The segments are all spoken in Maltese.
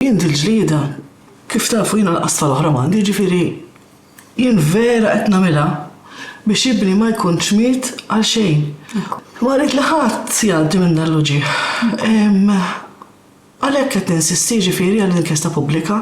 Jien dil-ġlieda, kif tafu jiena l-qasfa l-oħra m'għandi, ġifieri jien vera qed nagħmilha biex ibni ma jkunx miet għal xejn. Ma rrid li ħadd jgħaddi minn dan l-uġigħ. Għalhekk qed ninsisti ġifieri għal inkjesta pubblika.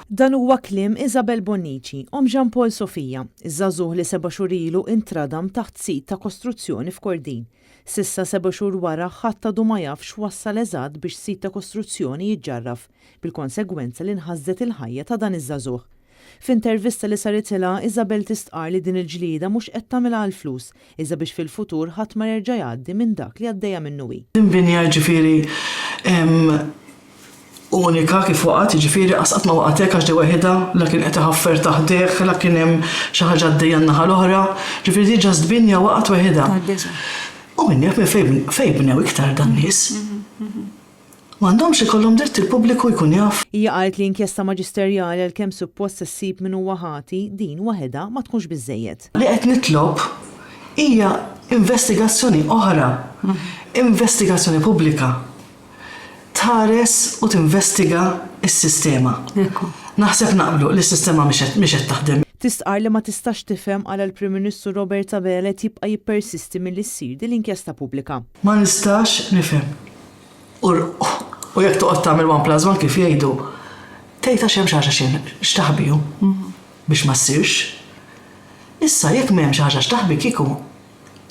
Dan huwa kliem Isabel Bonnici, Jean Paul Sofija, iż-żagħżugħ li 7 xhur ilu intradam taħt sit ta' kostruzzjoni f'Kordin. Sissa 7 xhur wara ħadd għadu ma jafx wassal eżatt biex sit ta' kostruzzjoni jiġġarraf, bil-konsegwenza li nħażżet il-ħajja ta' dan iż-żagħżugħ. F'intervista li saritilha, Isabel tistqar li din il-ġlieda mhux qed tagħmilha għall flus, iżda biex fil-futur ħadd ma jerġa' jgħaddi minn dak li għaddejja minnu hi. Dinbinja ġifieri unika kif waqgħet, jiġifieri qasqat ma waqgħetek għax weħida la kien qed iħaffer taħdeh, la kien hemm xi ħaġa għaddejja n-naħa l-oħra, ġifieri diġà żbinja waqgħet weħida. U minni fejn bnew iktar dan nies. M'għandhomx ikollhom dritt il-pubbliku jkun jaf. Hija qalt li inkjesta maġisterjali għalkemm suppost issib min huwa ħati din waħedha ma tkunx biżżejjed. Li qed nitlob hija investigazzjoni oħra, investigazzjoni pubblika. Tħares u tinvestiga s-sistema. Naħseb naqblu li s-sistema mhix qed taħdem. Tistqar li ma tistax tifhem għal il-Prim Ministru Robert Abela jibqa' jippersisti milli ssir din l-inkjesta pubblika. Ma nistax nifhem. U jekk toqgħod tagħmel 1+1 kif jgħidu, tgħid għax hemm xi ħaġa x'taħbiju biex ma ssirx. Issa jekk m'hemm xi ħaġa x'taħbi kieku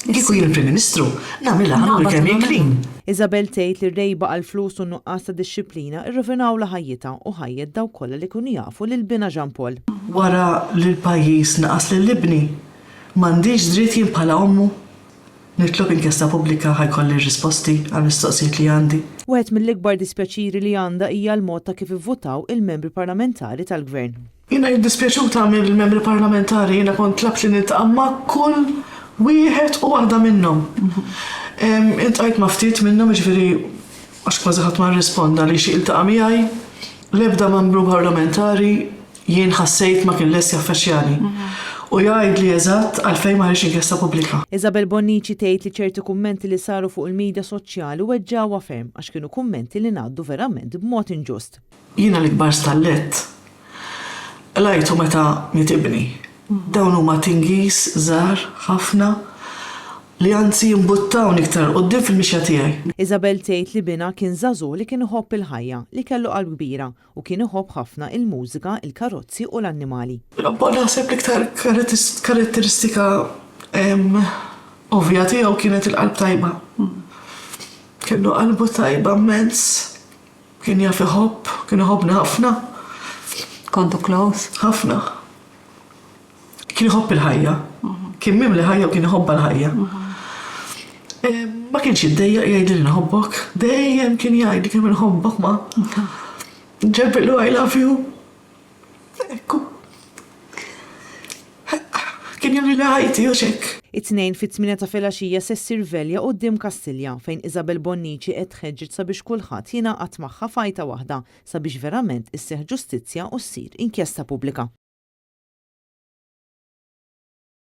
jien il-Prim Ministru nagħmilha ħanur kemm jien. Isabel tgħid li r-rejba għal flus u nuqqas ta' dixxilpina rrovinaw la ħajjitha u ħajjet daw kollha li kienu jafu lil bina Jean Paul. Wara li l-pajjiż naqas lill-ibni m'għandix dritt jien bħala ommu nitlob inkjesta pubblika ħajkolli risposti għal mistoqsijiet li għandi. Wieħed mill-ikbar dispjaċiri li għandha hija l-mod ta' kif ivvutaw il-membri parlamentari tal-Gvern. Jiena jiddispjaċuta mill-membri parlamentari, jiena kont tlabt li niltaqa' ma' kull wieħed u waħda minnhom. Intqajt ma' ftit minnhom jiġifieri għax kważi ħadd ma rrisponda li xi iltaqa' miegħi l-ebda membru parlamentari jien ħassejt ma kien lest jaffeċjani. U jgħid li eżatt għalfejn ma ħarġ inkjesta pubblika. Isabel Bonnici tgħid li ċerti kummenti li saru fuq il-midja soċjali weġġawha ferm għax kienu kummenti li ngħaddu verament b'mod inġust. Jiena l-ikbar stallett lajtu meta mitibni. Dawn huma tingis żgħar ħafna li anzi jimbuttawni iktar quddiem fil-mixja tiegħi. Isabel tgħid li bina kien żagħżugħ li kien iħobb il-ħajja, li kellu qalb kbira u kien iħobb ħafna il-mużika, il-karozzi u l-annimali. Naħseb l-iktar karatteristika ovvja tiegħu kienet il-qalb tajba. Kellu qalbu tajba immens, kien jaf iħobb, kien iħobbna ħafna. Kontu close? Ħafna. Kien iħobb il-ħajja. Kien mimli ħajja u kien iħobba l-ħajja. Ma kienx jiddejjaq jgħidli li nħobbok, dejjem kien jgħidli kemm inħobbok ma. Ġebillu I love you. Ekku. Kien jagħmel li ħajti u xekk. It-tnejn fit-8 ta' filgħaxija se ssir velja quddiem Kastilja fejn Isabel Bonnici qed tħeġġeġ sabiex kulħadd jingħaqad magħha fajta waħda sabiex verament isseħħ ġustizzja u ssir inkjesta pubblika.